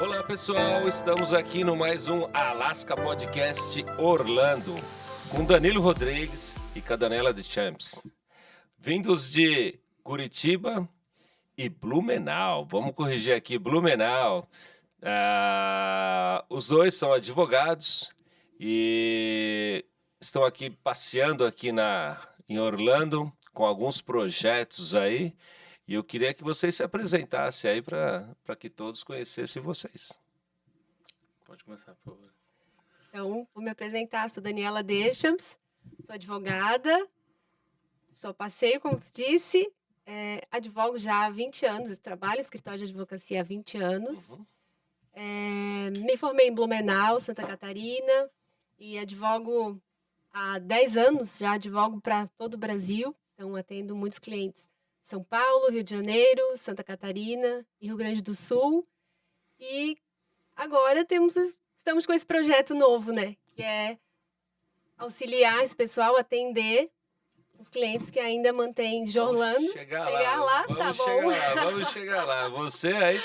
Olá pessoal, estamos aqui no mais um Alaska Podcast Orlando, com Danilo Rodrigues e Cadanela de Champs, vindos de Curitiba e Blumenau. Vamos corrigir aqui, Blumenau. Os dois são advogados e estão aqui passeando aqui em Orlando com alguns projetos aí. E eu queria que vocês se apresentassem aí para que todos conhecessem vocês. Pode começar, por favor. Então, vou me apresentar. Sou Daniela Deschamps, sou advogada, sou passeio, como tu disse, advogo já há 20 anos, trabalho em escritório de advocacia há 20 anos. Uhum. Me formei em Blumenau, Santa Catarina, e advogo há 10 anos, já advogo para todo o Brasil, então atendo muitos clientes. São Paulo, Rio de Janeiro, Santa Catarina e Rio Grande do Sul. E agora estamos com esse projeto novo, né? Que é auxiliar esse pessoal a atender os clientes que ainda mantêm de Orlando. Chegar lá, tá bom. Vamos chegar lá. Você aí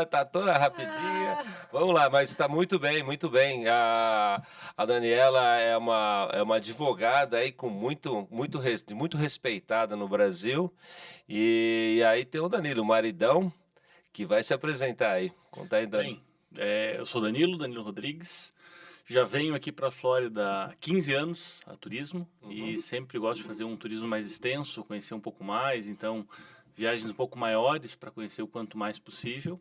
tá toda rapidinha. Vamos lá, mas está muito bem, muito bem. A Daniela é uma advogada aí com muito respeitada no Brasil. E aí tem o Danilo, o maridão, que vai se apresentar aí. Conta aí, Dani. Bem, eu sou Danilo Rodrigues. Já venho aqui para a Flórida há 15 anos a turismo e sempre gosto de fazer um turismo mais extenso, conhecer um pouco mais, então viagens um pouco maiores para conhecer o quanto mais possível.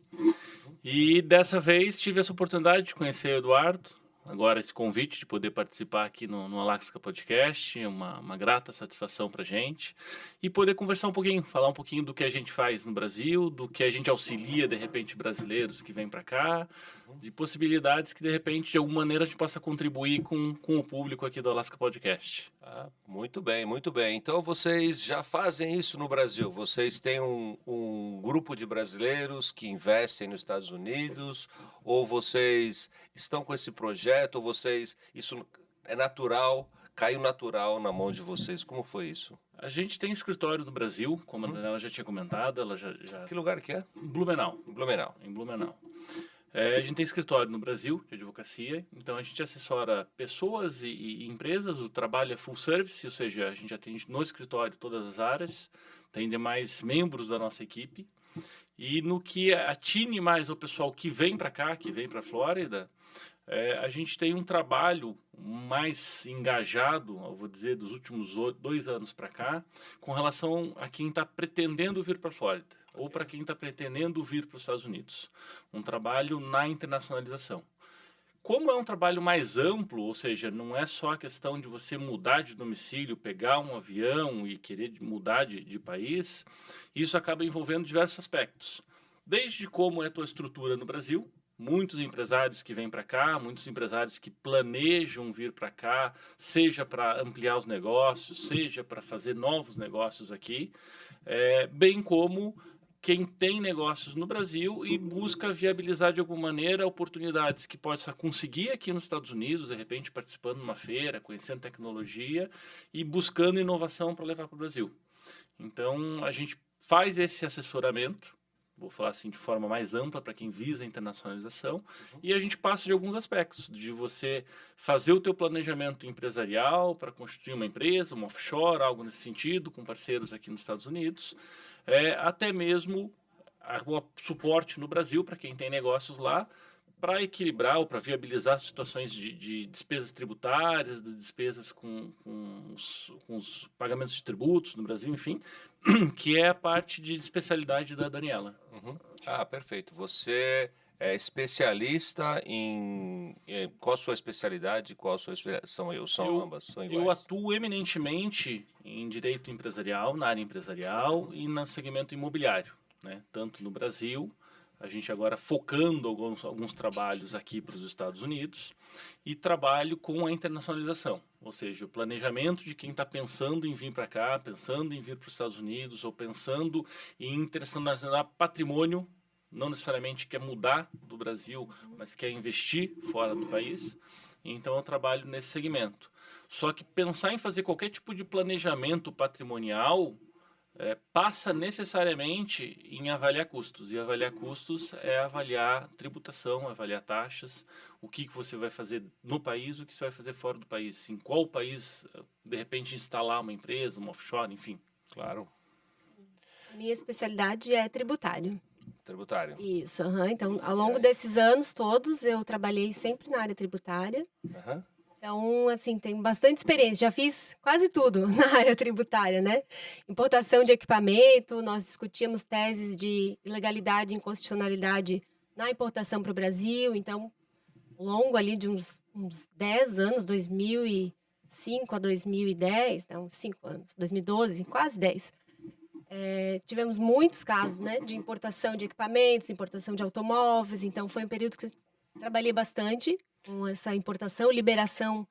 E dessa vez tive essa oportunidade de conhecer o Eduardo, agora esse convite de poder participar aqui no Alaska Podcast, uma grata satisfação para a gente, e poder conversar um pouquinho, falar um pouquinho do que a gente faz no Brasil, do que a gente auxilia, de repente, brasileiros que vêm para cá, de possibilidades que, de repente, de alguma maneira, a gente possa contribuir com o público aqui do Alaska Podcast. Muito bem, muito bem. Então, vocês já fazem isso no Brasil? Vocês têm um grupo de brasileiros que investem nos Estados Unidos? Ou vocês estão com esse projeto? Ou isso é natural, caiu natural na mão de vocês? Como foi isso? A gente tem escritório no Brasil, como a Daniela já tinha comentado, ela já... Que lugar que é? Blumenau. Blumenau. Em Blumenau. A gente tem escritório no Brasil de advocacia, então a gente assessora pessoas e empresas, o trabalho é full service, ou seja, a gente atende no escritório todas as áreas, tem demais membros da nossa equipe, e no que atine mais o pessoal que vem para cá, que vem para a Flórida, a gente tem um trabalho mais engajado, eu vou dizer, dos últimos 2 anos para cá, com relação a quem está pretendendo vir para a Flórida, ou para quem está pretendendo vir para os Estados Unidos. Um trabalho na internacionalização. Como é um trabalho mais amplo, ou seja, não é só a questão de você mudar de domicílio, pegar um avião e querer mudar de país, isso acaba envolvendo diversos aspectos. Desde como é a tua estrutura no Brasil, muitos empresários que vêm para cá, muitos empresários que planejam vir para cá, seja para ampliar os negócios, seja para fazer novos negócios aqui, bem como quem tem negócios no Brasil e busca viabilizar de alguma maneira oportunidades que possa conseguir aqui nos Estados Unidos, de repente participando de uma feira, conhecendo tecnologia e buscando inovação para levar para o Brasil. Então, a gente faz esse assessoramento, vou falar assim de forma mais ampla para quem visa a internacionalização, e a gente passa de alguns aspectos, de você fazer o teu planejamento empresarial para constituir uma empresa, uma offshore, algo nesse sentido, com parceiros aqui nos Estados Unidos, até mesmo o suporte no Brasil para quem tem negócios lá, para equilibrar ou para viabilizar situações de despesas tributárias, de despesas com os pagamentos de tributos no Brasil, enfim, que é a parte de especialidade da Daniela. Perfeito. Você é especialista em... Qual a sua especialidade? Qual a sua especialização? São ambas? São iguais? Eu atuo eminentemente em direito empresarial, na área empresarial e no segmento imobiliário, né? Tanto no Brasil, a gente agora focando alguns trabalhos aqui para os Estados Unidos, e trabalho com a internacionalização, ou seja, o planejamento de quem está pensando em vir para cá, pensando em vir para os Estados Unidos, ou pensando em internacionalizar patrimônio, não necessariamente quer mudar do Brasil, mas quer investir fora do país. Então eu trabalho nesse segmento. Só que pensar em fazer qualquer tipo de planejamento patrimonial passa necessariamente em avaliar custos. E avaliar custos é avaliar tributação, avaliar taxas, o que você vai fazer no país, o que você vai fazer fora do país. Em qual país, de repente, instalar uma empresa, uma offshore, enfim. Claro, A minha especialidade é tributário. tributário. Isso, aham. Então, ao longo aí? desses anos todos, eu trabalhei sempre na área tributária. Aham. Então, assim, tenho bastante experiência. Já fiz quase tudo na área tributária, né? Importação de equipamento, nós discutíamos teses de ilegalidade e inconstitucionalidade na importação para o Brasil. Então, ao longo ali de uns 10 anos, 2005 a 2010, não, 5 anos, 2012, quase 10. Tivemos muitos casos, né, de importação de equipamentos, importação de automóveis. Então, foi um período que eu trabalhei bastante com essa importação, liberação,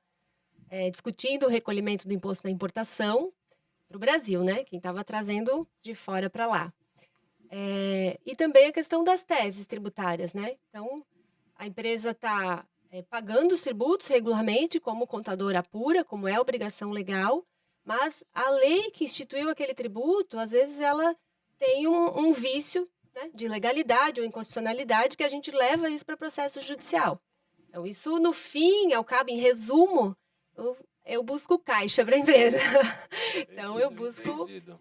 discutindo o recolhimento do imposto da importação para o Brasil, né? Quem estava trazendo de fora para lá. E também a questão das teses tributárias, né? Então, a empresa está pagando os tributos regularmente, como contadora pura, como é obrigação legal, mas a lei que instituiu aquele tributo, às vezes ela tem um vício, né, de legalidade ou inconstitucionalidade que a gente leva isso para processo judicial. Então, isso, no fim, ao cabo, em resumo, eu busco caixa para a empresa. Então, eu busco Entendido.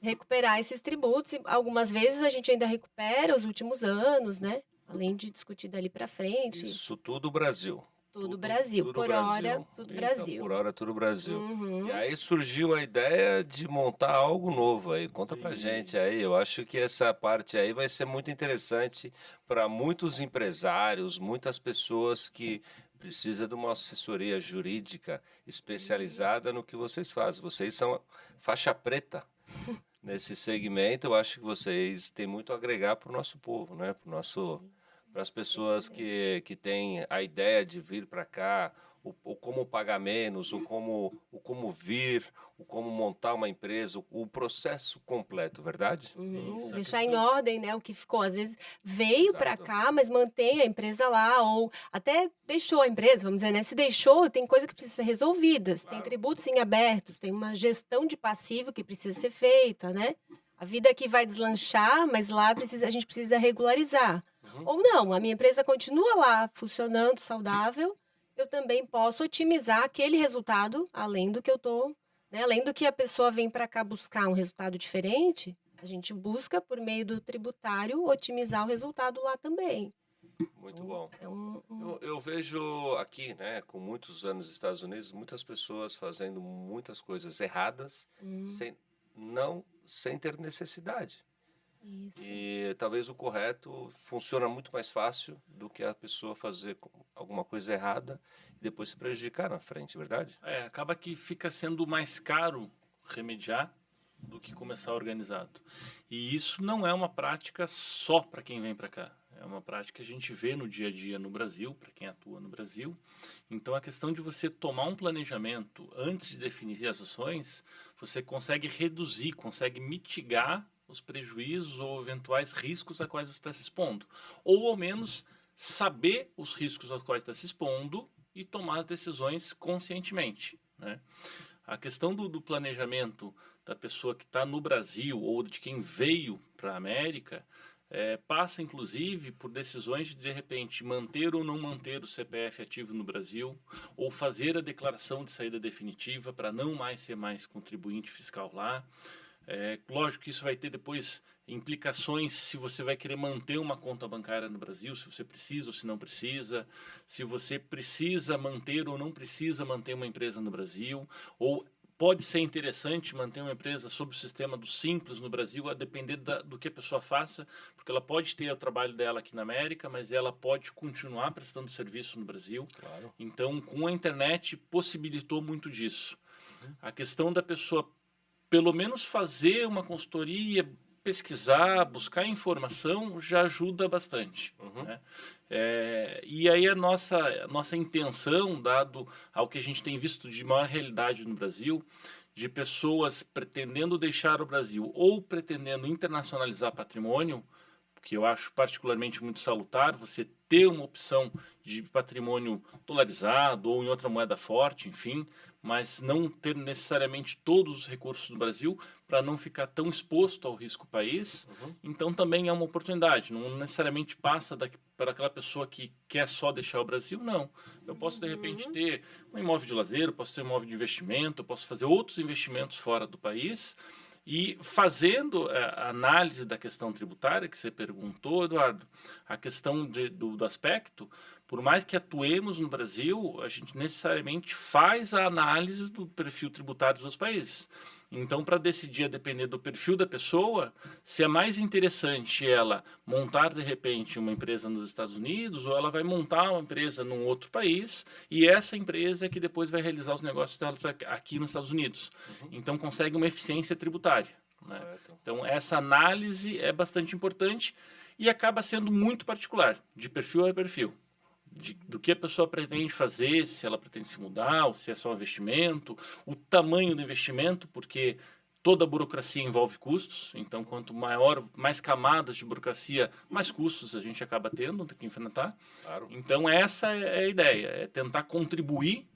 recuperar esses tributos. E algumas vezes a gente ainda recupera os últimos anos, né? Além de discutir dali para frente. Isso tudo Brasil. Tudo Brasil. Tudo Por Brasil. hora, tudo Então, Brasil. por hora, tudo Brasil. Uhum. E aí surgiu a ideia de montar algo novo aí. Conta pra gente aí. Eu acho que essa parte aí vai ser muito interessante para muitos empresários, muitas pessoas que precisam de uma assessoria jurídica especializada no que vocês fazem. Vocês são faixa preta nesse segmento. Eu acho que vocês têm muito a agregar para o nosso povo, né? Para as pessoas que têm a ideia de vir para cá, o como pagar menos, o como vir, o como montar uma empresa, o processo completo, verdade? Uhum. Isso, a Deixar em questão- ordem, né, o que ficou. Às vezes veio para Exato. cá, mas mantém a empresa lá, ou até deixou a empresa, vamos dizer, né? Se deixou, tem coisa que precisa ser resolvidas, tem Claro. tributos em abertos, tem uma gestão de passivo que precisa ser feita, né? A vida aqui vai deslanchar, mas lá a gente precisa regularizar. Uhum. Ou não, a minha empresa continua lá funcionando saudável, eu também posso otimizar aquele resultado, além do que eu tô, né? Além do que a pessoa vem para cá buscar um resultado diferente, a gente busca, por meio do tributário, otimizar o resultado lá também. Muito Então, bom. é Eu vejo aqui, né, com muitos anos nos Estados Unidos, muitas pessoas fazendo muitas coisas erradas, sem ter necessidade. isso. E talvez o correto funciona muito mais fácil do que a pessoa fazer alguma coisa errada e depois se prejudicar na frente, verdade? acaba que fica sendo mais caro remediar do que começar organizado. E isso não é uma prática só para quem vem para cá. É uma prática que a gente vê no dia a dia no Brasil, para quem atua no Brasil. Então, a questão de você tomar um planejamento antes de definir as ações, você consegue reduzir, consegue mitigar os prejuízos ou eventuais riscos a quais você está se expondo. Ou, ao menos, saber os riscos aos quais está se expondo e tomar as decisões conscientemente, né? A questão do planejamento da pessoa que está no Brasil ou de quem veio para a América passa, inclusive, por decisões de repente, manter ou não manter o CPF ativo no Brasil ou fazer a declaração de saída definitiva para não mais ser mais contribuinte fiscal lá. Lógico que isso vai ter depois implicações se você vai querer manter uma conta bancária no Brasil, se você precisa ou se não precisa, se você precisa manter ou não precisa manter uma empresa no Brasil, ou pode ser interessante manter uma empresa sob o sistema do Simples no Brasil, a depender do que a pessoa faça, porque ela pode ter o trabalho dela aqui na América, mas ela pode continuar prestando serviço no Brasil. Claro. Então, com a internet, possibilitou muito disso. A questão da pessoa pelo menos fazer uma consultoria, pesquisar, buscar informação, já ajuda bastante. Né? E aí a nossa intenção, dado ao que a gente tem visto de maior realidade no Brasil, de pessoas pretendendo deixar o Brasil ou pretendendo internacionalizar patrimônio, que eu acho particularmente muito salutar, você ter uma opção de patrimônio dolarizado ou em outra moeda forte, enfim, mas não ter necessariamente todos os recursos do Brasil para não ficar tão exposto ao risco país. Então também é uma oportunidade, não necessariamente passa para aquela pessoa que quer só deixar o Brasil, não. Eu posso de repente ter um imóvel de lazer, eu posso ter um imóvel de investimento, eu posso fazer outros investimentos fora do país. E fazendo a análise da questão tributária que você perguntou, Eduardo, a questão do aspecto, por mais que atuemos no Brasil, a gente necessariamente faz a análise do perfil tributário dos outros países. Então, para decidir, a depender do perfil da pessoa, se é mais interessante ela montar, de repente, uma empresa nos Estados Unidos ou ela vai montar uma empresa num outro país e essa empresa é que depois vai realizar os negócios delas aqui nos Estados Unidos. Então, consegue uma eficiência tributária. Né? Então, essa análise é bastante importante e acaba sendo muito particular, de perfil a perfil. Do que a pessoa pretende fazer, se ela pretende se mudar, ou se é só investimento, o tamanho do investimento, porque toda a burocracia envolve custos, então quanto mais camadas de burocracia, mais custos a gente acaba tendo, tem que enfrentar. Claro. Então essa é a ideia, é tentar contribuir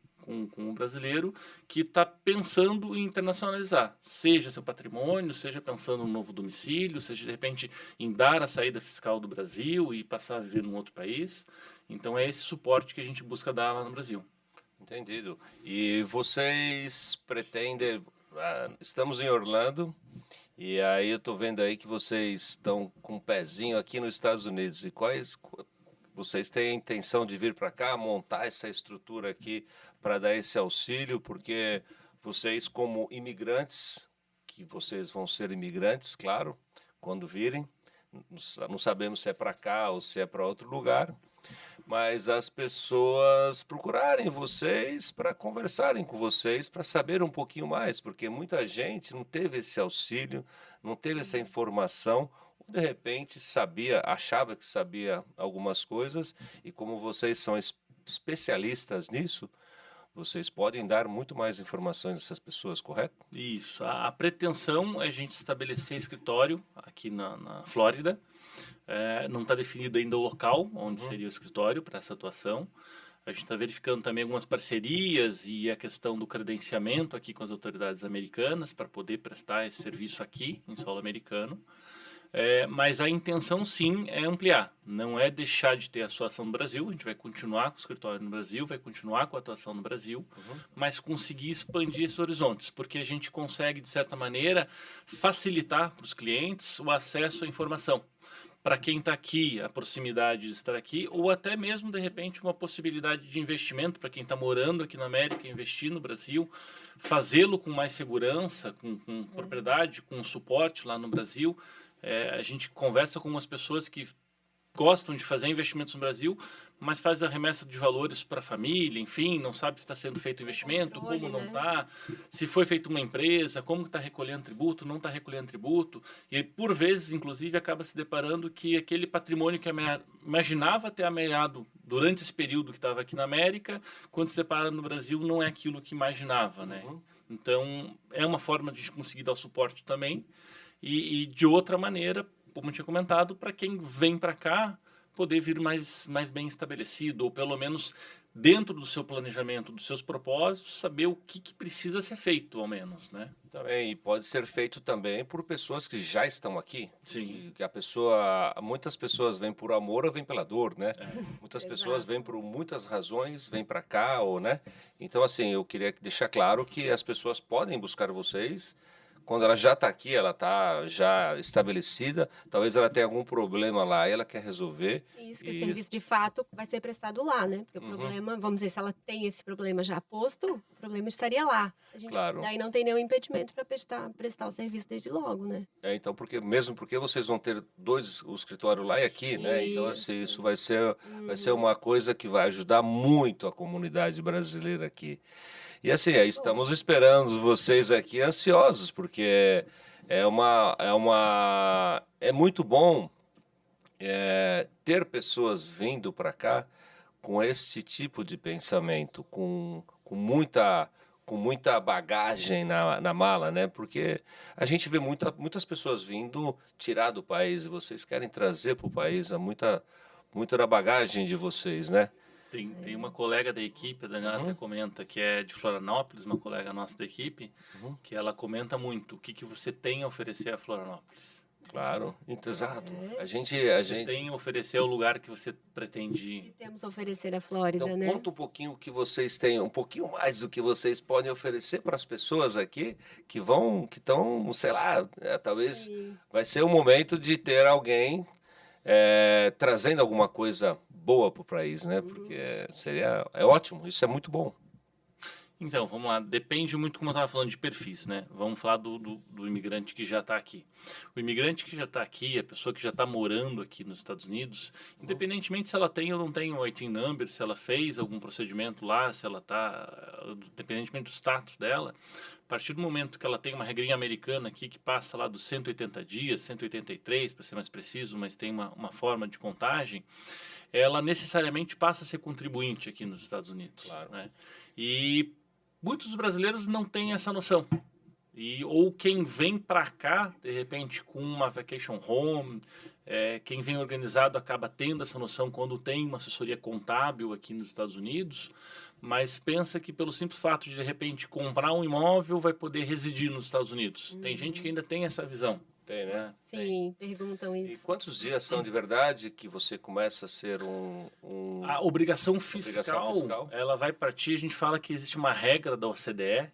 com o brasileiro que está pensando em internacionalizar, seja seu patrimônio, seja pensando no novo domicílio, seja de repente em dar a saída fiscal do Brasil e passar a viver num outro país. Então é esse suporte que a gente busca dar lá no Brasil. Entendido. E vocês pretendem... estamos em Orlando, e aí eu estou vendo aí que vocês estão com um pezinho aqui nos Estados Unidos. E vocês têm a intenção de vir para cá, montar essa estrutura aqui para dar esse auxílio? Porque vocês, como imigrantes, que vocês vão ser imigrantes, claro, quando virem, não sabemos se é para cá ou se é para outro lugar, mas as pessoas procurarem vocês para conversarem com vocês, para saber um pouquinho mais, porque muita gente não teve esse auxílio, não teve essa informação, ou de repente achava que sabia algumas coisas, e como vocês são especialistas nisso, vocês podem dar muito mais informações a essas pessoas, correto? Isso. A pretensão é a gente estabelecer escritório aqui na Flórida. Não está definido ainda o local onde seria o escritório para essa atuação. A gente está verificando também algumas parcerias e a questão do credenciamento aqui com as autoridades americanas para poder prestar esse serviço aqui em solo americano. Mas a intenção sim é ampliar, não é deixar de ter a sua ação no Brasil, a gente vai continuar com o escritório no Brasil, vai continuar com a atuação no Brasil, mas conseguir expandir esses horizontes, porque a gente consegue, de certa maneira, facilitar para os clientes o acesso à informação. Para quem está aqui, a proximidade de estar aqui, ou até mesmo, de repente, uma possibilidade de investimento para quem está morando aqui na América, investir no Brasil, fazê-lo com mais segurança, com propriedade, com suporte lá no Brasil. A gente conversa com umas pessoas que gostam de fazer investimentos no Brasil, mas faz a remessa de valores para a família, enfim, não sabe se está sendo feito investimento, controle, como não né? está, se foi feita uma empresa, como está recolhendo tributo, não está recolhendo tributo, e por vezes, inclusive, acaba se deparando que aquele patrimônio que imaginava ter amealhado durante esse período que estava aqui na América, quando se depara no Brasil, não é aquilo que imaginava, né? Então, é uma forma de a gente conseguir dar o suporte também, e de outra maneira, como eu tinha comentado, para quem vem para cá, poder vir mais bem estabelecido, ou pelo menos dentro do seu planejamento, dos seus propósitos, saber o que precisa ser feito, ao menos, né? Também, e pode ser feito também por pessoas que já estão aqui. Sim. E que muitas pessoas vêm por amor ou vêm pela dor, né? Muitas pessoas vêm por muitas razões, vêm para cá, ou, né? Então, assim, eu queria deixar claro que as pessoas podem buscar vocês. Quando ela já está aqui, ela está já estabelecida, talvez ela tenha algum problema lá e ela quer resolver. Isso, que o serviço de fato vai ser prestado lá, né? Porque o problema, vamos dizer, se ela tem esse problema já posto, o problema estaria lá. A gente Claro. daí não tem nenhum impedimento para prestar o serviço desde logo, né? Então, mesmo porque vocês vão ter o escritório lá e aqui, né? Então, assim, isso vai ser uma coisa que vai ajudar muito a comunidade brasileira aqui. E assim, aí estamos esperando vocês aqui ansiosos, porque é muito bom ter pessoas vindo para cá com esse tipo de pensamento, com com muita bagagem na mala, né? Porque a gente vê muitas pessoas vindo tirar do país e vocês querem trazer para o país muito da bagagem de vocês, né? Tem uma colega da equipe, a Daniela até comenta, que é de Florianópolis, uma colega nossa da equipe, que ela comenta muito o que você tem a oferecer a Florianópolis. Claro, exato. A gente Tem a oferecer o lugar que você pretende O que ir. temos a oferecer à Flórida, Então, né? conta um pouquinho o que vocês têm, um pouquinho mais do que vocês podem oferecer para as pessoas aqui que estão, sei lá, talvez Sim. vai ser o momento de ter alguém trazendo alguma coisa boa para o país, né? Porque é ótimo, isso é muito bom. Então, vamos lá. Depende muito, como eu estava falando, de perfis, né? Vamos falar do imigrante que já está aqui. O imigrante que já está aqui, a pessoa que já está morando aqui nos Estados Unidos, independentemente se ela tem ou não tem o IT number, se ela fez algum procedimento lá, se ela está, independentemente do status dela, a partir do momento que ela tem uma regrinha americana aqui que passa lá dos 180 dias, 183 para ser mais preciso, mas tem uma forma de contagem, ela necessariamente passa a ser contribuinte aqui nos Estados Unidos. Claro. Né? E muitos brasileiros não têm essa noção. Ou quem vem para cá, de repente, com uma vacation home, quem vem organizado acaba tendo essa noção quando tem uma assessoria contábil aqui nos Estados Unidos, mas pensa que pelo simples fato de repente, comprar um imóvel vai poder residir nos Estados Unidos. Tem gente que ainda tem essa visão. Tem, né? Sim, perguntam E isso. quantos dias são de verdade que você começa a ser A obrigação fiscal, fiscal? ela vai partir, a gente fala que existe uma regra da OCDE,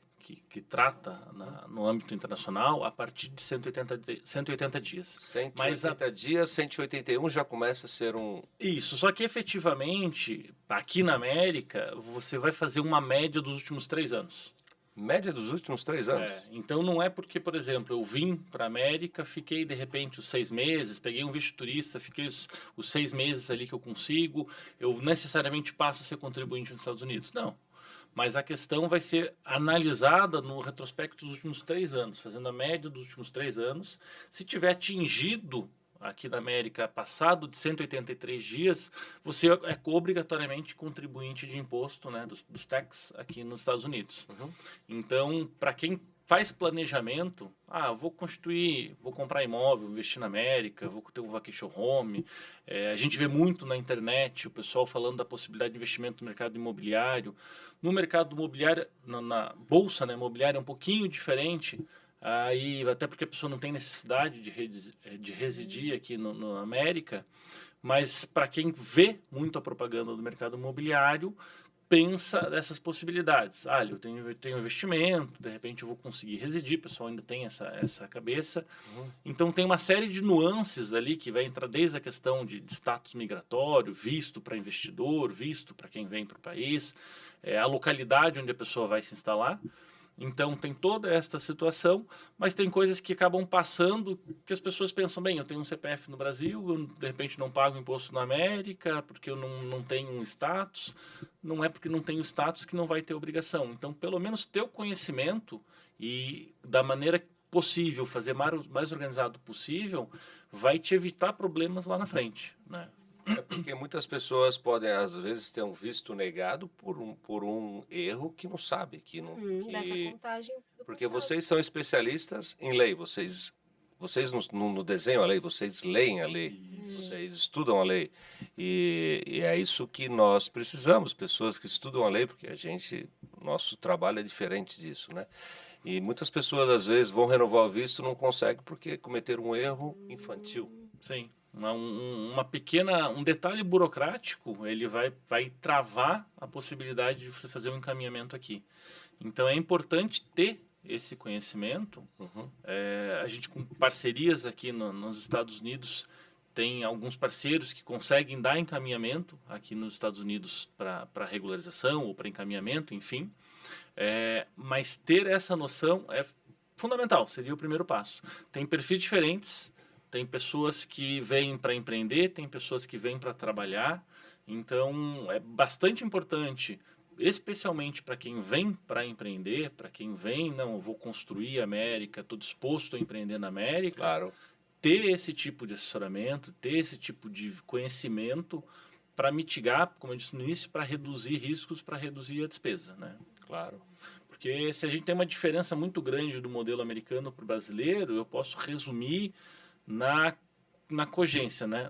que trata no âmbito internacional, a partir de 180 dias. 180 dias, 181 já começa a ser Isso, só que efetivamente, aqui na América, você vai fazer uma média dos últimos 3 anos. média dos últimos 3 anos. Então não é porque, por exemplo, eu vim para a América, fiquei de repente os 6 meses, peguei um visto turista, fiquei os 6 meses ali que eu consigo, eu necessariamente passo a ser contribuinte nos Estados Unidos. Não. Mas a questão vai ser analisada no retrospecto dos últimos 3 anos, fazendo a média dos últimos 3 anos. Se tiver atingido aqui na América, passado de 183 dias, você é obrigatoriamente contribuinte de imposto, né, dos tax aqui nos Estados Unidos. Então, para quem faz planejamento, vou comprar imóvel, investir na América, vou ter um vacation home. A gente vê muito na internet o pessoal falando da possibilidade de investimento no mercado imobiliário. No mercado imobiliário, na bolsa, né, imobiliária é um pouquinho diferente. Aí, até porque a pessoa não tem necessidade de residir aqui na América, mas para quem vê muito a propaganda do mercado imobiliário, pensa dessas possibilidades. Eu tenho investimento, de repente eu vou conseguir residir, o pessoal ainda tem essa cabeça. Então tem uma série de nuances ali que vai entrar desde a questão de status migratório, visto para investidor, visto para quem vem para o país, a localidade onde a pessoa vai se instalar. Então tem toda esta situação, mas tem coisas que acabam passando que as pessoas pensam, bem, eu tenho um CPF no Brasil, eu de repente não pago imposto na América, porque eu não tenho um status. Não é porque não tenho status que não vai ter obrigação. Então, pelo menos ter o conhecimento e da maneira possível, fazer mais organizado possível, vai te evitar problemas lá na frente, né? É porque muitas pessoas podem, às vezes, ter um visto negado por um erro que não sabe. Dessa contagem do Porque passado. vocês são especialistas em lei, vocês não desenham a lei, vocês leem a lei, vocês estudam a lei. E é isso que nós precisamos, pessoas que estudam a lei, porque nosso trabalho é diferente disso, né? E muitas pessoas, às vezes, vão renovar o visto e não conseguem porque cometeram um erro infantil. Sim. Um detalhe burocrático, ele vai travar a possibilidade de você fazer um encaminhamento aqui. Então, é importante ter esse conhecimento. A gente, com parcerias aqui nos Estados Unidos, tem alguns parceiros que conseguem dar encaminhamento aqui nos Estados Unidos para regularização ou para encaminhamento, enfim. Mas ter essa noção é fundamental, seria o primeiro passo. Tem perfis diferentes. Tem pessoas que vêm para empreender, tem pessoas que vêm para trabalhar. Então, é bastante importante, especialmente para quem vem para empreender, para quem vem, eu vou construir a América, estou disposto a empreender na América. Claro. Ter esse tipo de assessoramento, ter esse tipo de conhecimento para mitigar, como eu disse no início, para reduzir riscos, para reduzir a despesa, né? Claro. Porque se a gente tem uma diferença muito grande do modelo americano para o brasileiro, eu posso resumir na cogência, né?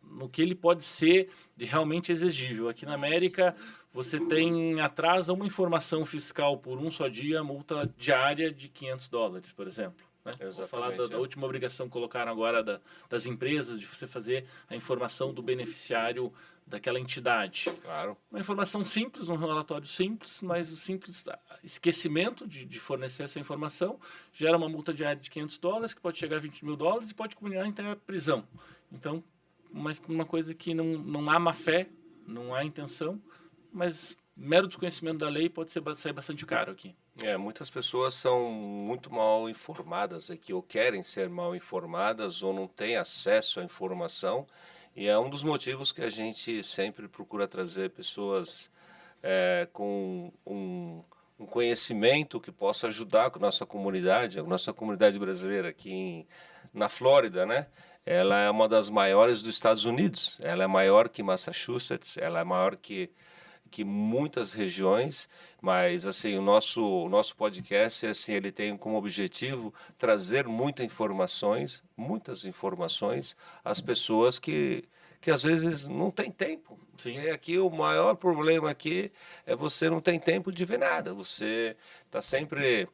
No que ele pode ser de realmente exigível. Aqui na América, você tem atrasa uma informação fiscal por um só dia, multa diária de $500, por exemplo. Né? Vou falar da última obrigação que colocaram agora das empresas, de você fazer a informação do beneficiário daquela entidade. Claro. Uma informação simples, um relatório simples, mas o simples esquecimento de fornecer essa informação gera uma multa diária de $500, que pode chegar a $20.000 e pode culminar em até prisão. Então, uma coisa que não há má fé, não há intenção, mas mero desconhecimento da lei pode sair bastante caro aqui. Muitas pessoas são muito mal informadas aqui, ou querem ser mal informadas, ou não têm acesso à informação. E é um dos motivos que a gente sempre procura trazer pessoas com um conhecimento que possa ajudar a nossa comunidade brasileira aqui na Flórida, né? Ela é uma das maiores dos Estados Unidos, ela é maior que Massachusetts, ela é maior que muitas regiões, mas assim, o nosso podcast, assim, ele tem como objetivo trazer muitas informações às pessoas que às vezes não tem tempo. Sim. E aqui o maior problema aqui é você não tem tempo de ver nada, você está sempre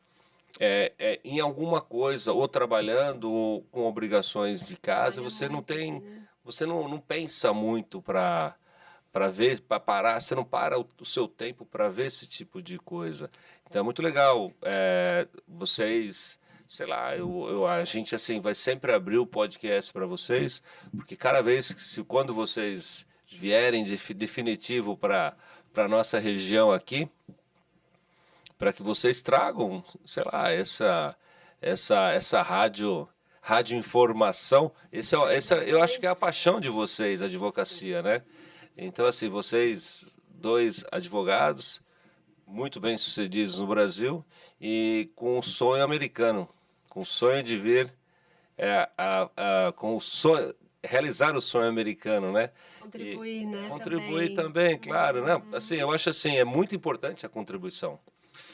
em alguma coisa, ou trabalhando, ou com obrigações de casa, você não tem, você não pensa muito para ver, para parar, você não para o seu tempo para ver esse tipo de coisa. Então é muito legal vocês, sei lá, a gente assim vai sempre abrir o podcast para vocês, porque cada vez quando vocês vierem definitivo para nossa região aqui, para que vocês tragam, sei lá, essa rádio informação, eu acho que é a paixão de vocês, a advocacia, né? Então, assim, vocês, 2 advogados, muito bem sucedidos no Brasil e com um sonho americano, com o sonho de vir, realizar o sonho americano, né? Contribuir, né? Contribuir também, claro, né? Assim, eu acho assim, é muito importante a contribuição.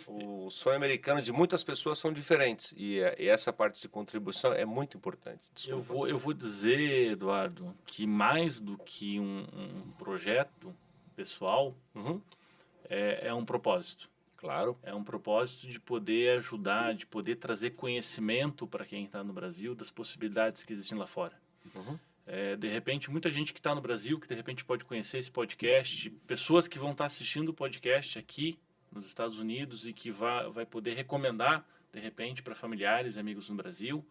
O sonho americano de muitas pessoas são diferentes e essa parte de contribuição é muito importante. Eu vou dizer, Eduardo, que mais do que um projeto pessoal, é um propósito. Claro. É um propósito de poder ajudar, de poder trazer conhecimento para quem está no Brasil das possibilidades que existem lá fora. De repente, muita gente que está no Brasil, que de repente pode conhecer esse podcast, pessoas que vão estar assistindo o podcast aqui nos Estados Unidos e que vai poder recomendar, de repente, para familiares e amigos no Brasil,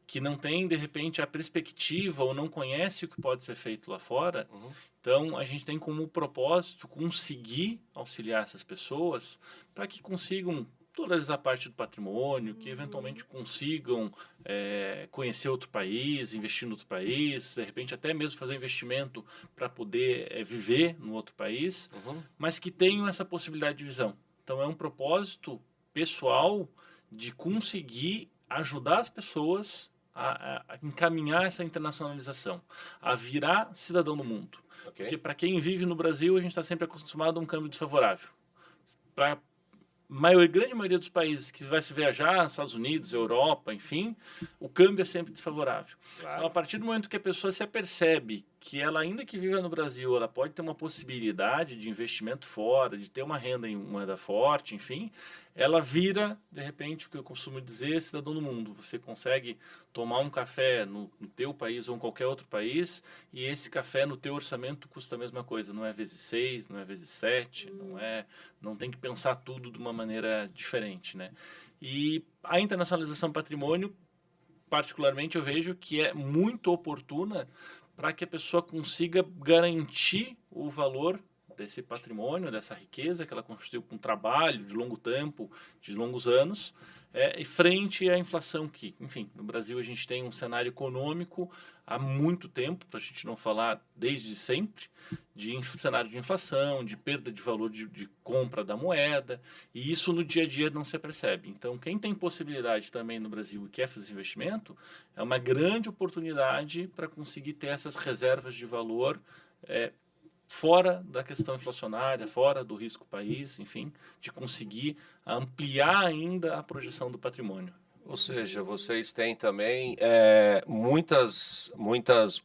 que não tem, de repente, a perspectiva ou não conhece o que pode ser feito lá fora. Então, a gente tem como propósito conseguir auxiliar essas pessoas para que consigam toda a parte do patrimônio, que eventualmente consigam conhecer outro país, investir em outro país, de repente até mesmo fazer investimento para poder viver no outro país, mas que tenham essa possibilidade de visão. Então é um propósito pessoal de conseguir ajudar as pessoas a encaminhar essa internacionalização, a virar cidadão do mundo. Okay. Porque para quem vive no Brasil, a gente está sempre acostumado a um câmbio desfavorável. Para grande maioria dos países que vai se viajar, Estados Unidos, Europa, enfim, o câmbio é sempre desfavorável. Claro. Então, a partir do momento que a pessoa se apercebe que ela, ainda que viva no Brasil, ela pode ter uma possibilidade de investimento fora, de ter uma renda em moeda forte, enfim, ela vira, de repente, o que eu costumo dizer, cidadão do mundo. Você consegue tomar um café no teu país ou em qualquer outro país e esse café no teu orçamento custa a mesma coisa. Não é vezes 6, não é vezes 7, não tem que pensar tudo de uma maneira diferente, né? E a internacionalização do patrimônio, particularmente, eu vejo que é muito oportuna para que a pessoa consiga garantir o valor desse patrimônio, dessa riqueza que ela construiu com trabalho de longo tempo, de longos anos, e frente à inflação que, enfim, no Brasil a gente tem um cenário econômico há muito tempo, para a gente não falar desde sempre, de cenário de inflação, de perda de valor de compra da moeda, e isso no dia a dia não se percebe. Então, quem tem possibilidade também no Brasil e quer fazer investimento, é uma grande oportunidade para conseguir ter essas reservas de valor fora da questão inflacionária, fora do risco país, enfim, de conseguir ampliar ainda a projeção do patrimônio. Ou seja, vocês têm também muitas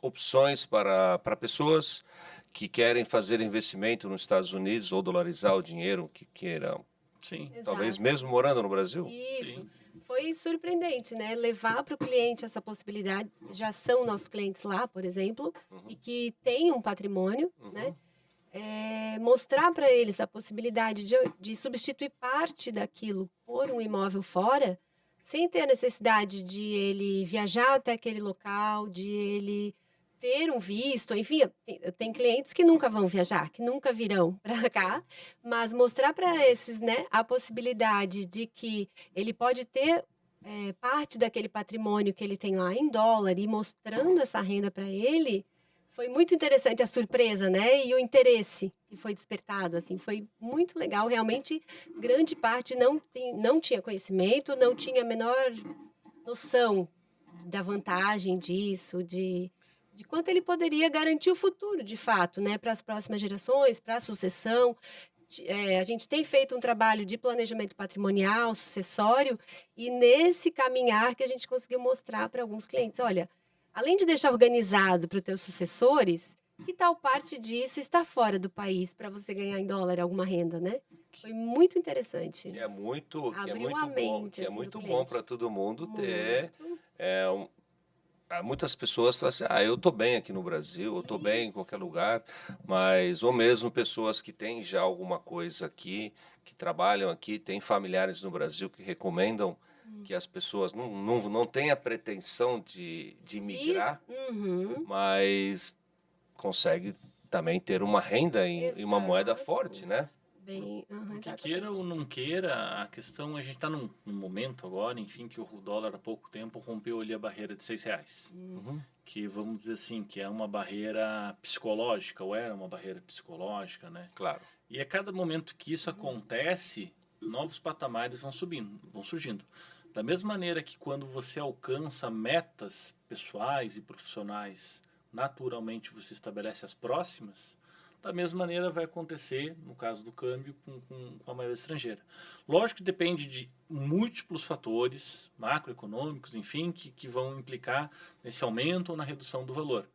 opções para pessoas que querem fazer investimento nos Estados Unidos ou dolarizar o dinheiro que queiram, Sim, talvez Exato. mesmo morando no Brasil. Isso. sim. Foi surpreendente, né? Levar para o cliente essa possibilidade. Já são nossos clientes lá, por exemplo, e que têm um patrimônio, né? Mostrar para eles a possibilidade de substituir parte daquilo por um imóvel fora, sem ter a necessidade de ele viajar até aquele local, de ele ter um visto, enfim, tem clientes que nunca vão viajar, que nunca virão para cá, mas mostrar para esses, né, a possibilidade de que ele pode ter parte daquele patrimônio que ele tem lá em dólar e mostrando essa renda para ele, foi muito interessante a surpresa, né? E o interesse que foi despertado, assim, foi muito legal. Realmente, grande parte não tinha conhecimento, não tinha a menor noção da vantagem disso, de quanto ele poderia garantir o futuro, de fato, né? Para as próximas gerações, para a sucessão. A gente tem feito um trabalho de planejamento patrimonial, sucessório, e nesse caminhar que a gente conseguiu mostrar para alguns clientes, olha, além de deixar organizado para os teus sucessores, que tal parte disso está fora do país para você ganhar em dólar alguma renda, né? Foi muito interessante. Que é muito Abriu a bom, mente, que é assim, do muito bom cliente. para todo mundo ter. Muito. Muitas pessoas falam assim, eu estou bem aqui no Brasil, eu estou bem em qualquer Isso. lugar, mas ou mesmo pessoas que têm já alguma coisa aqui, que trabalham aqui, têm familiares no Brasil que recomendam que as pessoas não tenham a pretensão de migrar, Uhum. mas consegue também ter uma renda em uma moeda Exato. forte, né? Bem, Porque queira ou exatamente. não queira, a questão, a gente está num momento agora, enfim, que o dólar há pouco tempo rompeu ali a barreira de R$ 6. Uhum. Que vamos dizer assim, que é uma barreira psicológica, ou era uma barreira psicológica, né? Claro. E a cada momento que isso acontece, novos patamares vão surgindo. Da mesma maneira que quando você alcança metas pessoais e profissionais, naturalmente você estabelece as próximas, da mesma maneira vai acontecer, no caso do câmbio, com a moeda estrangeira. Lógico que depende de múltiplos fatores macroeconômicos, enfim, que vão implicar nesse aumento ou na redução do valor.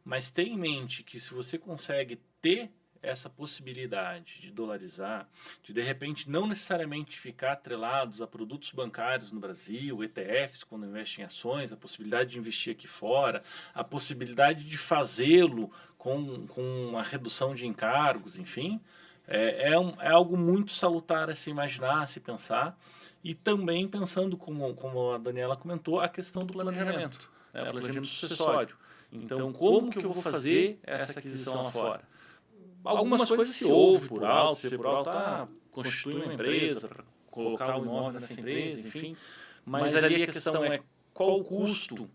Mas tenha em mente que se você consegue ter essa possibilidade de dolarizar, de repente não necessariamente ficar atrelados a produtos bancários no Brasil, ETFs quando investem em ações, a possibilidade de investir aqui fora, a possibilidade de fazê-lo com a redução de encargos, enfim, é algo muito salutar a se imaginar, a se pensar, e também pensando, como a Daniela comentou, a questão do planejamento, né, o planejamento sucessório. Então, como que eu vou fazer essa aquisição lá fora? Algumas coisas se ouve por alto, se por alto, constitui uma empresa para colocar o imóvel nessa empresa, enfim. Mas ali a questão é qual o custo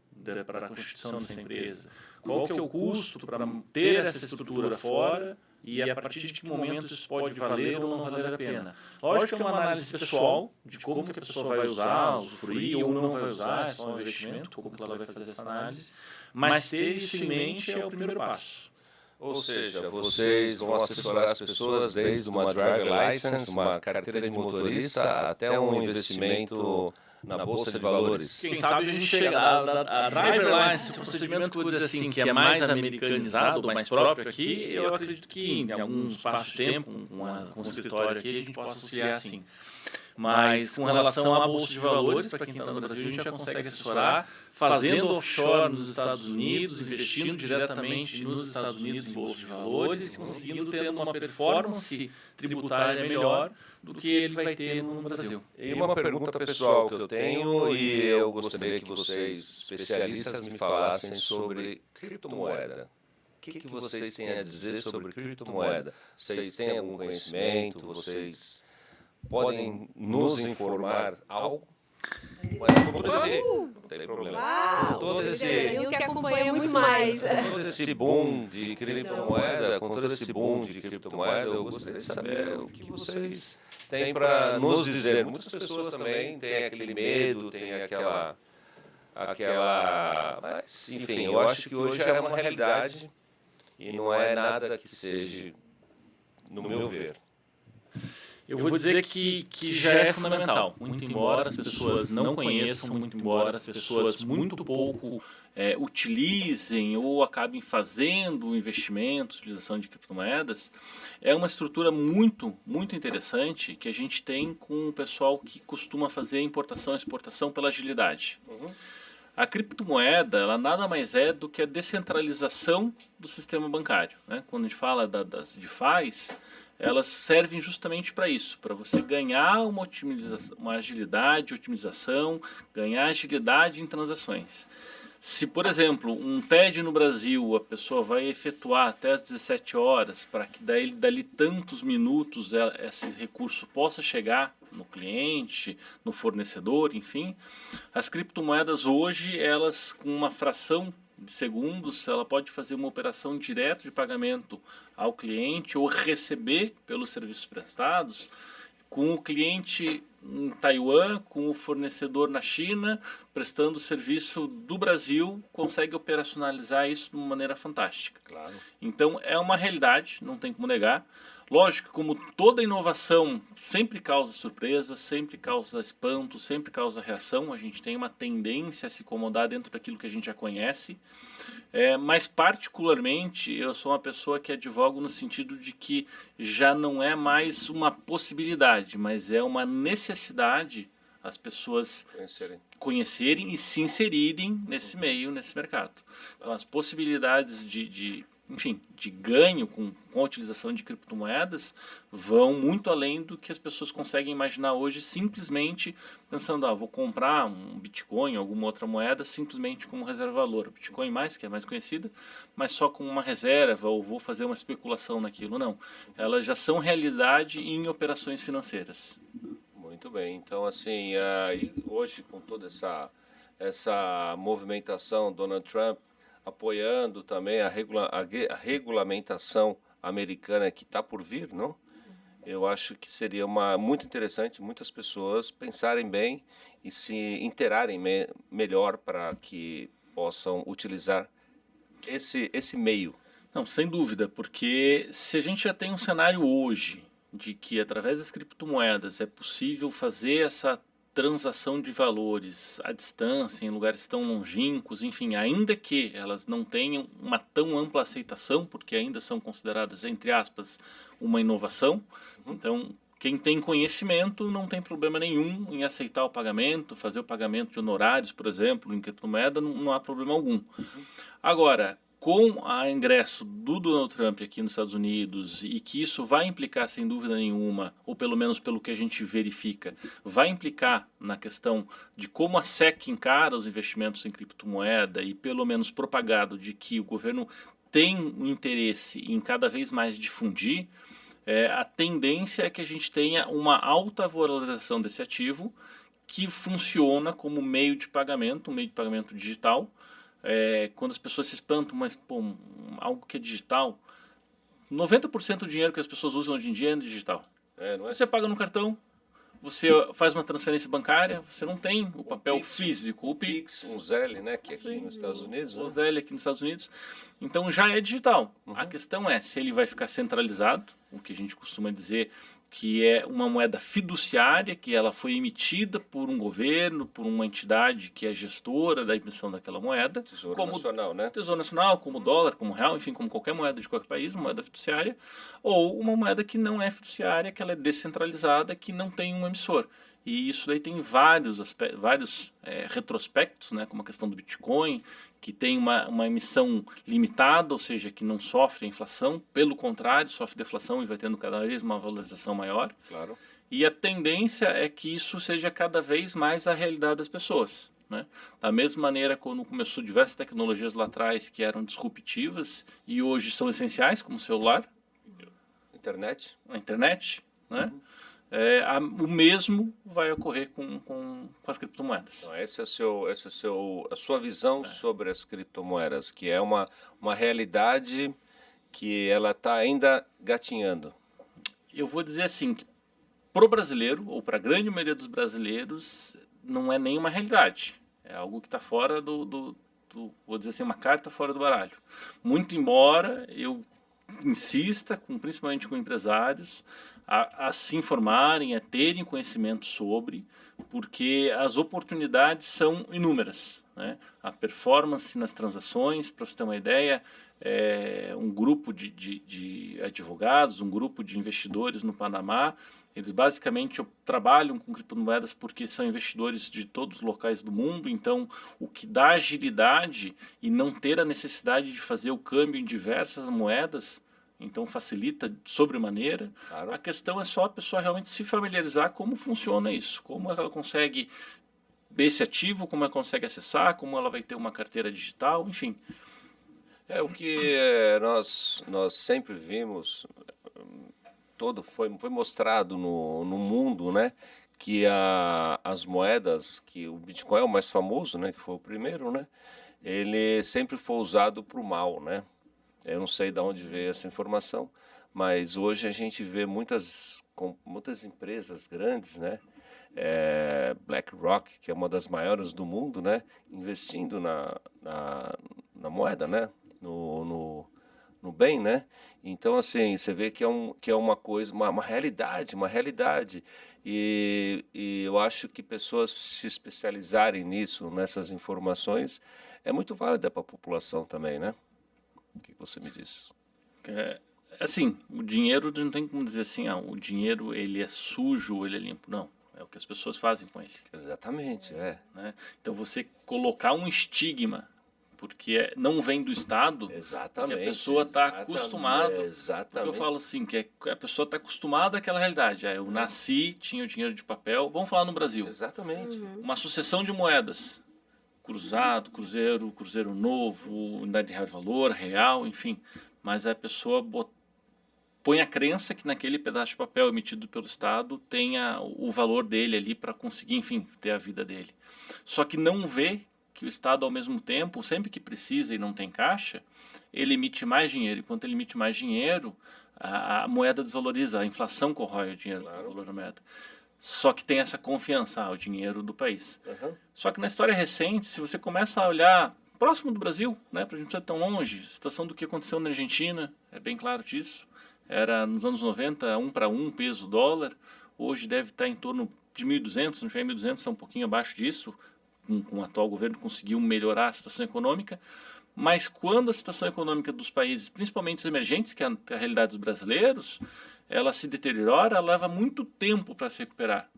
para a constituição dessa empresa? Qual que é o custo para ter essa estrutura fora e a partir de que momento isso pode valer ou não valer a pena? Lógico que é uma análise pessoal de como que a pessoa vai usar, usufruir ou não vai usar, é só um investimento, como que ela vai fazer essa análise. Mas ter isso em mente é o primeiro passo. Ou seja, vocês vão assessorar as pessoas desde uma driver license, uma carteira de motorista, até um investimento na bolsa de valores. Quem sabe a gente chega a driver license, o procedimento que eu vou dizer assim, que é mais americanizado, mais próprio aqui, eu acredito que em algum espaço de tempo, com o escritório aqui, a gente possa auxiliar assim. Mas com relação à bolsa de valores, para quem está no Brasil, a gente já consegue assessorar, fazendo offshore nos Estados Unidos, investindo diretamente nos Estados Unidos em bolsa de valores, conseguindo ter uma performance tributária melhor do que ele vai ter no Brasil. E uma pergunta pessoal que eu tenho, e eu gostaria que vocês, especialistas, me falassem sobre criptomoeda. O que vocês têm a dizer sobre criptomoeda? Vocês têm algum conhecimento? Vocês podem nos informar algo? Mas com todo esse, não tem problema. Uau! Todo Eu que acompanha muito mais. todo esse boom de criptomoeda, com todo esse boom de criptomoeda, eu gostaria de saber o que vocês têm para nos dizer. Muitas pessoas também têm aquele medo, têm mas, enfim, eu acho que hoje é uma realidade e não é nada que seja, no meu ver. Eu vou dizer que já é fundamental, muito embora as pessoas não conheçam, muito embora as pessoas muito pouco utilizem ou acabem fazendo investimentos, utilização de criptomoedas, é uma estrutura muito, muito interessante que a gente tem com o pessoal que costuma fazer importação e exportação pela agilidade. A criptomoeda, ela nada mais é do que a descentralização do sistema bancário, né? Quando a gente fala das DeFis, elas servem justamente para isso, para você ganhar uma agilidade, otimização, ganhar agilidade em transações. Se, por exemplo, um TED no Brasil, a pessoa vai efetuar até às 17 horas, para que dali tantos minutos esse recurso possa chegar no cliente, no fornecedor, enfim. As criptomoedas hoje, elas com uma fração de segundos, ela pode fazer uma operação direta de pagamento ao cliente ou receber pelos serviços prestados com o cliente em Taiwan, com o fornecedor na China, prestando serviço do Brasil, consegue operacionalizar isso de uma maneira fantástica. Claro. Então é uma realidade, não tem como negar. Lógico que como toda inovação sempre causa surpresa, sempre causa espanto, sempre causa reação, a gente tem uma tendência a se acomodar dentro daquilo que a gente já conhece. Mas particularmente eu sou uma pessoa que advogo no sentido de que já não é mais uma possibilidade, mas é uma necessidade as pessoas conhecerem e se inserirem nesse meio, nesse mercado. Então as possibilidades de ganho com a utilização de criptomoedas vão muito além do que as pessoas conseguem imaginar hoje, simplesmente pensando, vou comprar um Bitcoin, alguma outra moeda, simplesmente como reserva-valor. O Bitcoin que é mais conhecida, mas só como uma reserva, ou vou fazer uma especulação naquilo. Não, elas já são realidade em operações financeiras. Muito bem, então assim, hoje com toda essa movimentação, Donald Trump apoiando também a regulamentação americana que está por vir, não? Eu acho que seria muito interessante muitas pessoas pensarem bem e se inteirarem melhor para que possam utilizar esse meio. Não, sem dúvida, porque se a gente já tem um cenário hoje de que através das criptomoedas é possível fazer essa transação de valores à distância, em lugares tão longínquos, enfim, ainda que elas não tenham uma tão ampla aceitação, porque ainda são consideradas, entre aspas, uma inovação. Então, quem tem conhecimento não tem problema nenhum em aceitar o pagamento, fazer o pagamento de honorários, por exemplo, em criptomoeda, não há problema algum. Agora, com o ingresso do Donald Trump aqui nos Estados Unidos, e que isso vai implicar, sem dúvida nenhuma, ou pelo menos pelo que a gente verifica, vai implicar na questão de como a SEC encara os investimentos em criptomoeda e pelo menos propagado de que o governo tem um interesse em cada vez mais difundir, a tendência é que a gente tenha uma alta valorização desse ativo que funciona como meio de pagamento, um meio de pagamento digital. Quando as pessoas se espantam, mas algo que é digital, 90% do dinheiro que as pessoas usam hoje em dia é digital. Não é? Você paga no cartão, você faz uma transferência bancária, você não tem o papel físico, o Pix. Um Zelle, né, que é aqui nos Estados Unidos. O Zelle aqui nos Estados Unidos. Então já é digital. A questão é se ele vai ficar centralizado, o que a gente costuma dizer que é uma moeda fiduciária, que ela foi emitida por um governo, por uma entidade que é gestora da emissão daquela moeda. Tesouro Nacional, né? Tesouro Nacional, como dólar, como real, enfim, como qualquer moeda de qualquer país, uma moeda fiduciária. Ou uma moeda que não é fiduciária, que ela é descentralizada, que não tem um emissor. E isso daí tem vários retrospectos, né, como a questão do Bitcoin, que tem uma emissão limitada, ou seja, que não sofre a inflação, pelo contrário, sofre deflação e vai tendo cada vez uma valorização maior. Claro. E a tendência é que isso seja cada vez mais a realidade das pessoas, né? Da mesma maneira, quando começou diversas tecnologias lá atrás que eram disruptivas e hoje são essenciais, como o celular, a internet, né? O mesmo vai ocorrer com as criptomoedas. Então, essa é a sua visão sobre as criptomoedas, que é uma realidade que ela está ainda gatinhando. Eu vou dizer assim, que para o brasileiro, ou para a grande maioria dos brasileiros, não é nenhuma realidade. É algo que está fora do vou dizer assim, uma carta fora do baralho. Muito embora eu insista, principalmente com empresários, a se informarem, a terem conhecimento sobre, porque as oportunidades são inúmeras, né? A performance nas transações, para você ter uma ideia, um grupo de advogados, um grupo de investidores no Panamá, eles basicamente trabalham com criptomoedas porque são investidores de todos os locais do mundo, então o que dá agilidade e não ter a necessidade de fazer o câmbio em diversas moedas, então facilita sobremaneira. Claro. A questão é só a pessoa realmente se familiarizar como funciona isso, como ela consegue ver esse ativo, como ela consegue acessar, como ela vai ter uma carteira digital, enfim. É o que nós sempre vimos, foi mostrado no mundo, né? Que as moedas, que o Bitcoin é o mais famoso, né? Que foi o primeiro, né? Ele sempre foi usado para o mal, né? Eu não sei de onde veio essa informação, mas hoje a gente vê muitas empresas grandes, né? BlackRock, que é uma das maiores do mundo, né? Investindo na moeda, né? No bem, né? Então, assim, você vê que é uma coisa, uma realidade. E eu acho que pessoas se especializarem nisso, nessas informações, é muito válida para a população também, né? O que você me diz? Assim, o dinheiro não tem como dizer assim, o dinheiro ele é sujo ou ele é limpo. Não, é o que as pessoas fazem com ele. Exatamente, né? Então você colocar um estigma, porque não vem do Estado, Exatamente. que a pessoa está acostumada. Exatamente. Porque eu falo assim, que a pessoa está acostumada àquela realidade. Eu nasci, tinha o dinheiro de papel, vamos falar no Brasil. Exatamente. Uma sucessão de moedas. Cruzado, cruzeiro novo, unidade de real de valor, real, enfim. Mas a pessoa põe a crença que naquele pedaço de papel emitido pelo Estado tenha o valor dele ali para conseguir, enfim, ter a vida dele. Só que não vê que o Estado, ao mesmo tempo, sempre que precisa e não tem caixa, ele emite mais dinheiro. E quando ele emite mais dinheiro, a moeda desvaloriza, a inflação corrói o dinheiro, o valor da moeda. Só que tem essa confiança, o dinheiro do país. Só que na história recente, se você começa a olhar próximo do Brasil, né, para a gente não ir tão longe, a situação do que aconteceu na Argentina, é bem claro disso. Era nos anos 90, 1 para 1 peso dólar. Hoje deve estar em torno de 1.200, se não tiver 1.200, está um pouquinho abaixo disso. Com o atual governo conseguiu melhorar a situação econômica. Mas quando a situação econômica dos países, principalmente os emergentes, que é a realidade dos brasileiros, ela se deteriora, ela leva muito tempo para se recuperar.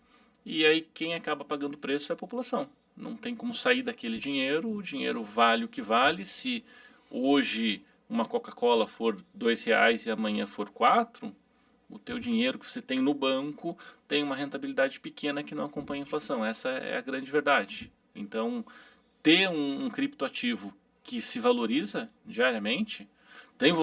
E aí quem acaba pagando o preço é a população. Não tem como sair daquele dinheiro, o dinheiro vale o que vale. Se hoje uma Coca-Cola for R$2 e amanhã for 4, o teu dinheiro que você tem no banco tem uma rentabilidade pequena que não acompanha a inflação. Essa é a grande verdade. Então, ter um criptoativo que se valoriza diariamente, tem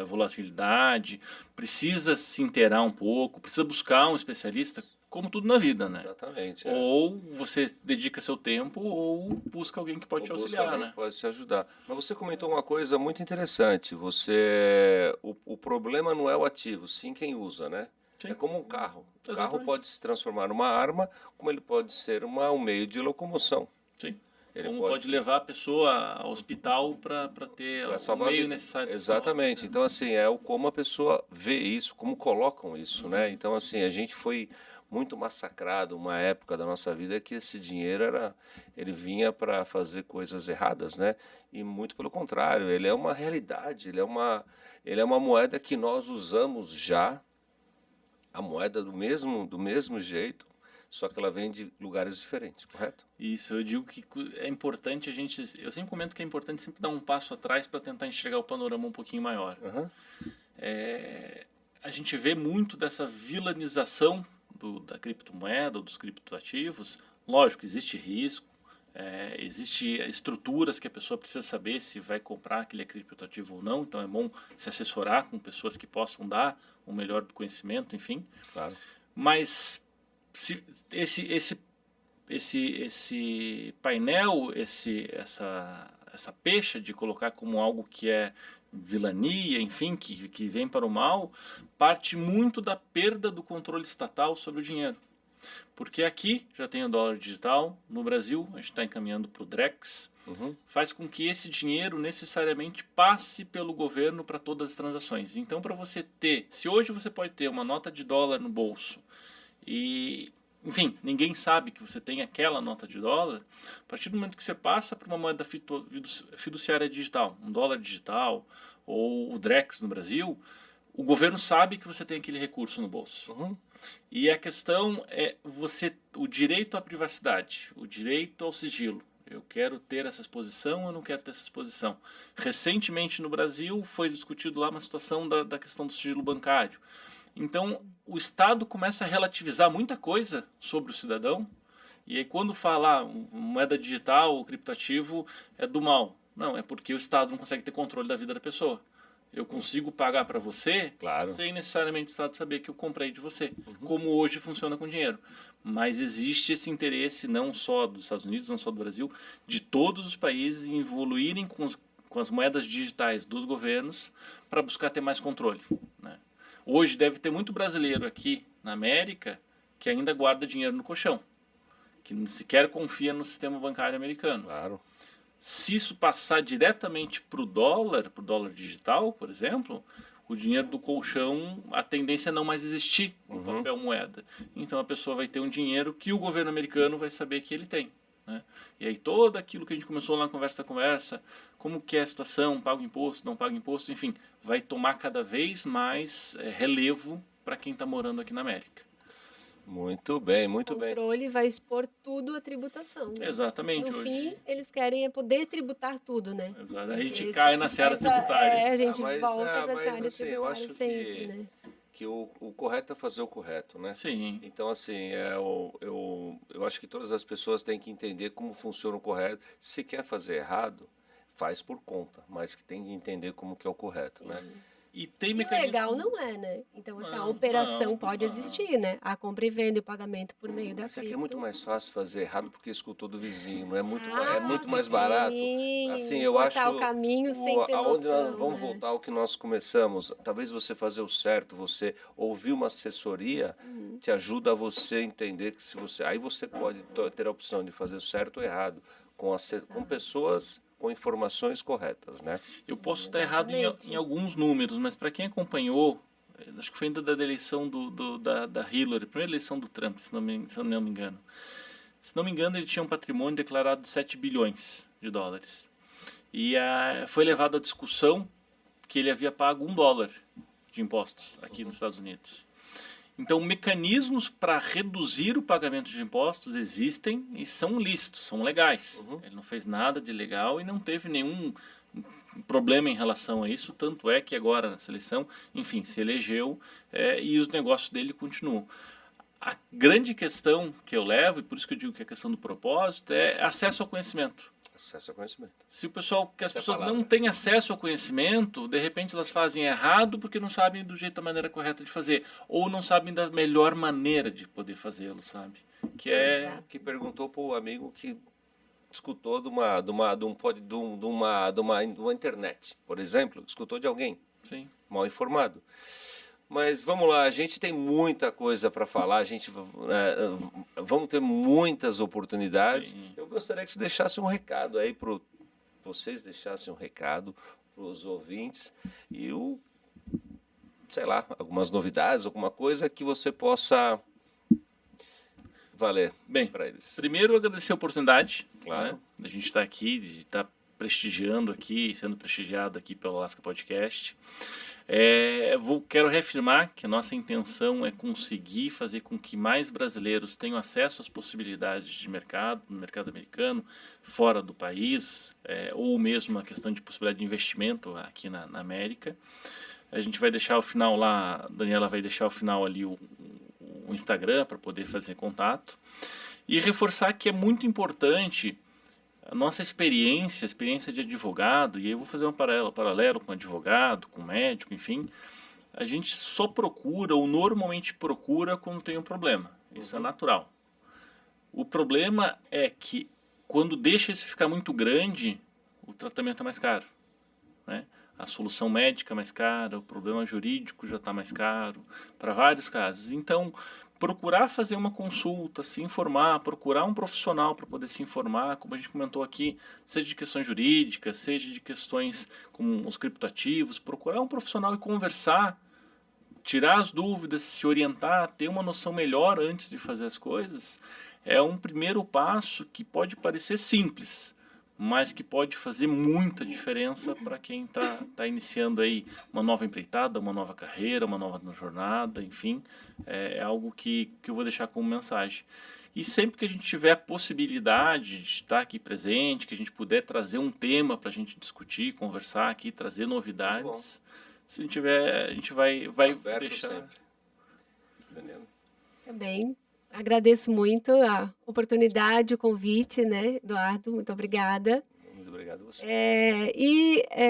volatilidade, precisa se inteirar um pouco, precisa buscar um especialista, como tudo na vida, né? Exatamente. Ou você dedica seu tempo ou busca alguém que pode te auxiliar, né? Pode te ajudar. Mas você comentou uma coisa muito interessante. O problema não é o ativo, sim quem usa, né? Sim. É como um carro. O Exatamente. carro pode se transformar numa arma, como ele pode ser um meio de locomoção. Sim. Ele Como pode levar a pessoa ao hospital para ter o meio necessário. Exatamente. Então, assim, como a pessoa vê isso, como colocam isso, né? Então, assim, a gente foi muito massacrado uma época da nossa vida que esse dinheiro ele vinha para fazer coisas erradas, né? E muito pelo contrário, ele é uma realidade, ele é uma moeda que nós usamos já, a moeda do mesmo jeito, só que ela vem de lugares diferentes, correto? Isso, eu digo que é importante eu sempre comento que é importante sempre dar um passo atrás para tentar enxergar o panorama um pouquinho maior. A gente vê muito dessa vilanização da criptomoeda, ou dos criptoativos. Lógico, existe risco, existe estruturas que a pessoa precisa saber se vai comprar aquele criptoativo ou não, então é bom se assessorar com pessoas que possam dar o melhor do conhecimento, enfim. Claro. Mas esse painel, essa pecha de colocar como algo que é vilania, enfim, que vem para o mal, parte muito da perda do controle estatal sobre o dinheiro. Porque aqui já tem o dólar digital, no Brasil a gente está encaminhando para o Drex, faz com que esse dinheiro necessariamente passe pelo governo para todas as transações. Então, para você ter, se hoje você pode ter uma nota de dólar no bolso e, enfim, ninguém sabe que você tem aquela nota de dólar, a partir do momento que você passa para uma moeda fiduciária digital, um dólar digital ou o Drex no Brasil, o governo sabe que você tem aquele recurso no bolso. E a questão é o direito à privacidade, o direito ao sigilo. Eu quero ter essa exposição, eu não quero ter essa exposição. Recentemente no Brasil foi discutido lá uma situação da questão do sigilo bancário. Então o Estado começa a relativizar muita coisa sobre o cidadão. E aí quando fala moeda digital ou criptoativo é do mal. Não, é porque o Estado não consegue ter controle da vida da pessoa. Eu consigo pagar para você sem necessariamente o Estado saber que eu comprei de você, como hoje funciona com dinheiro. Mas existe esse interesse não só dos Estados Unidos, não só do Brasil, de todos os países em evoluírem com as moedas digitais dos governos para buscar ter mais controle, né? Hoje deve ter muito brasileiro aqui na América que ainda guarda dinheiro no colchão, que sequer confia no sistema bancário americano. Claro. Se isso passar diretamente para o dólar digital, por exemplo, o dinheiro do colchão, a tendência é não mais existir no papel moeda. Então a pessoa vai ter um dinheiro que o governo americano vai saber que ele tem, né? E aí todo aquilo que a gente começou lá na conversa, como que é a situação, paga imposto, não paga imposto, enfim, vai tomar cada vez mais relevo para quem está morando aqui na América. Muito bem, muito bem. O controle vai expor tudo à tributação, né? Exatamente. No fim, eles querem poder tributar tudo, né? Exato. A gente cai na seara tributária. A gente volta para essa área assim, eu tributária acho sempre, né? que o correto é fazer o correto, né? Sim. Então, assim, eu acho que todas as pessoas têm que entender como funciona o correto. Se quer fazer errado, faz por conta, mas que tem que entender como que é o correto, né? E tem E mecanismo... legal não é, né? Então, assim, a operação pode existir, né? A compra e venda e o pagamento por meio da Isso aqui é cripto. muito mais fácil fazer errado porque escutou do vizinho, não é muito, Ah, é muito mais sim. barato. Assim, eu Cortar acho o caminho sem ter aonde nós noção, vamos né? voltar ao que nós começamos. Talvez você fazer o certo, você ouvir uma assessoria, te ajuda a você entender que se você, aí você pode ter a opção de fazer o certo ou errado com pessoas com informações corretas, né? Eu posso estar errado Exatamente. em alguns números, mas para quem acompanhou, acho que foi ainda da eleição da Hillary, primeira eleição do Trump, se não me engano. Se não me engano, ele tinha um patrimônio declarado de 7 bilhões de dólares. E foi levado à discussão que ele havia pago $1 de impostos aqui nos Estados Unidos. Então, mecanismos para reduzir o pagamento de impostos existem e são lícitos, são legais. Ele não fez nada de ilegal e não teve nenhum problema em relação a isso, tanto é que agora nessa eleição, enfim, se elegeu e os negócios dele continuam. A grande questão que eu levo, e por isso que eu digo que a questão do propósito, é acesso ao conhecimento. Acesso ao conhecimento. Se o pessoal, que as pessoas não têm acesso ao conhecimento, de repente elas fazem errado porque não sabem do jeito, da maneira correta de fazer, ou não sabem da melhor maneira de poder fazê-lo, sabe? Que perguntou para o amigo que escutou de uma internet, por exemplo, escutou de alguém. Sim. Mal informado. Mas vamos lá, a gente tem muita coisa para falar, vamos ter muitas oportunidades. Sim. Eu gostaria que você deixasse um recado aí vocês deixassem um recado para os ouvintes e sei lá, algumas novidades, alguma coisa que você possa valer para eles. Primeiro agradecer a oportunidade, claro, né? A gente está aqui, de estar prestigiando aqui, sendo prestigiado aqui pelo Alaska Podcast. Quero reafirmar que a nossa intenção é conseguir fazer com que mais brasileiros tenham acesso às possibilidades de mercado, no mercado americano, fora do país, ou mesmo a questão de possibilidade de investimento aqui na América. A gente vai deixar ao final lá, a Daniela vai deixar ao final ali o Instagram para poder fazer contato. E reforçar que é muito importante a nossa experiência de advogado, e aí eu vou fazer um paralelo com advogado, com médico, enfim, a gente só procura, ou normalmente procura, quando tem um problema. Isso é natural. O problema é que, quando deixa isso ficar muito grande, o tratamento é mais caro, né? A solução médica é mais cara, o problema jurídico já está mais caro, para vários casos. Então, procurar fazer uma consulta, se informar, procurar um profissional para poder se informar, como a gente comentou aqui, seja de questões jurídicas, seja de questões como os criptoativos, procurar um profissional e conversar, tirar as dúvidas, se orientar, ter uma noção melhor antes de fazer as coisas, é um primeiro passo que pode parecer simples, mas que pode fazer muita diferença para quem tá iniciando aí uma nova empreitada, uma nova carreira, uma nova jornada, enfim, é algo que eu vou deixar como mensagem. E sempre que a gente tiver a possibilidade de estar aqui presente, que a gente puder trazer um tema para a gente discutir, conversar aqui, trazer novidades, se a gente tiver, a gente vai Aberto deixar... sempre. Daniela. Também agradeço muito a oportunidade, o convite, né, Eduardo? Muito obrigada. Muito obrigado a você.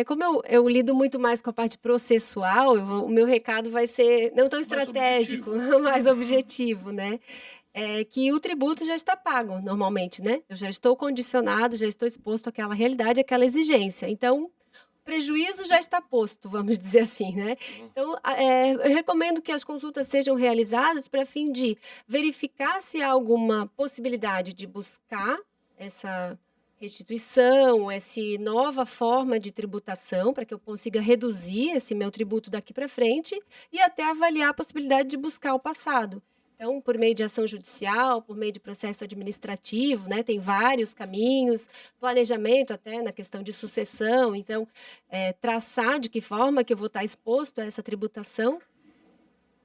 Como eu lido muito mais com a parte processual, o meu recado vai ser não tão estratégico, mais objetivo, né? Que o tributo já está pago normalmente, né? Eu já estou condicionado, já estou exposto àquela realidade, àquela exigência. Então, o prejuízo já está posto, vamos dizer assim, né? Então, eu recomendo que as consultas sejam realizadas para fim de verificar se há alguma possibilidade de buscar essa restituição, essa nova forma de tributação, para que eu consiga reduzir esse meu tributo daqui para frente e até avaliar a possibilidade de buscar o passado. Então, por meio de ação judicial, por meio de processo administrativo, né, tem vários caminhos, planejamento até na questão de sucessão. Então, traçar de que forma que eu vou estar exposto a essa tributação,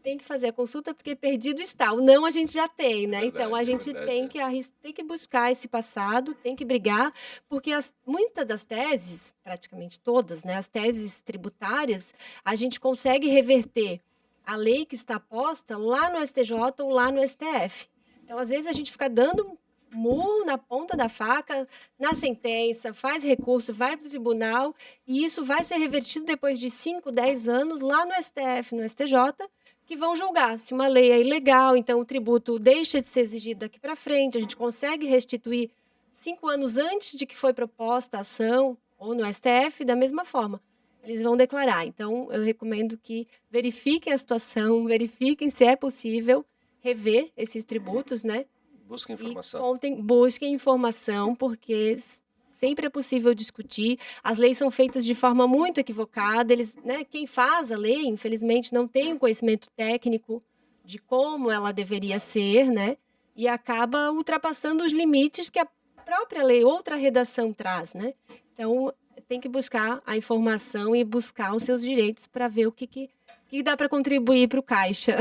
tem que fazer a consulta porque perdido está. O não a gente já tem, né? Verdade, então, a gente tem que buscar esse passado, tem que brigar, porque muitas das teses, praticamente todas, né, as teses tributárias, a gente consegue reverter a lei que está posta lá no STJ ou lá no STF. Então, às vezes, a gente fica dando murro na ponta da faca, na sentença, faz recurso, vai para o tribunal, e isso vai ser revertido depois de 5, 10 anos lá no STF, no STJ, que vão julgar se uma lei é ilegal, então o tributo deixa de ser exigido daqui para frente, a gente consegue restituir 5 anos antes de que foi proposta a ação, ou no STF, da mesma forma. Eles vão declarar. Então, eu recomendo que verifiquem a situação, verifiquem se é possível rever esses tributos, né? Busquem informação. Busquem informação, porque sempre é possível discutir. As leis são feitas de forma muito equivocada. Quem faz a lei, infelizmente, não tem o conhecimento técnico de como ela deveria ser, né? E acaba ultrapassando os limites que a própria lei, outra redação traz, né? Então, tem que buscar a informação e buscar os seus direitos para ver o que dá para contribuir para o Caixa.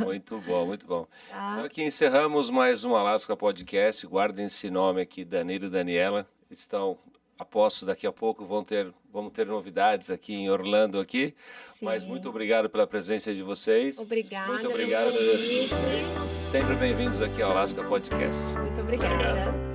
Muito bom, muito bom. Tá? Então aqui encerramos mais um Alaska Podcast. Guardem esse nome aqui, Danilo e Daniela. Estão a postos daqui a pouco, vamos ter novidades aqui em Orlando aqui. Sim. Mas muito obrigado pela presença de vocês. Obrigada. Muito obrigado. Sempre bem-vindos aqui ao Alaska Podcast. Muito obrigada.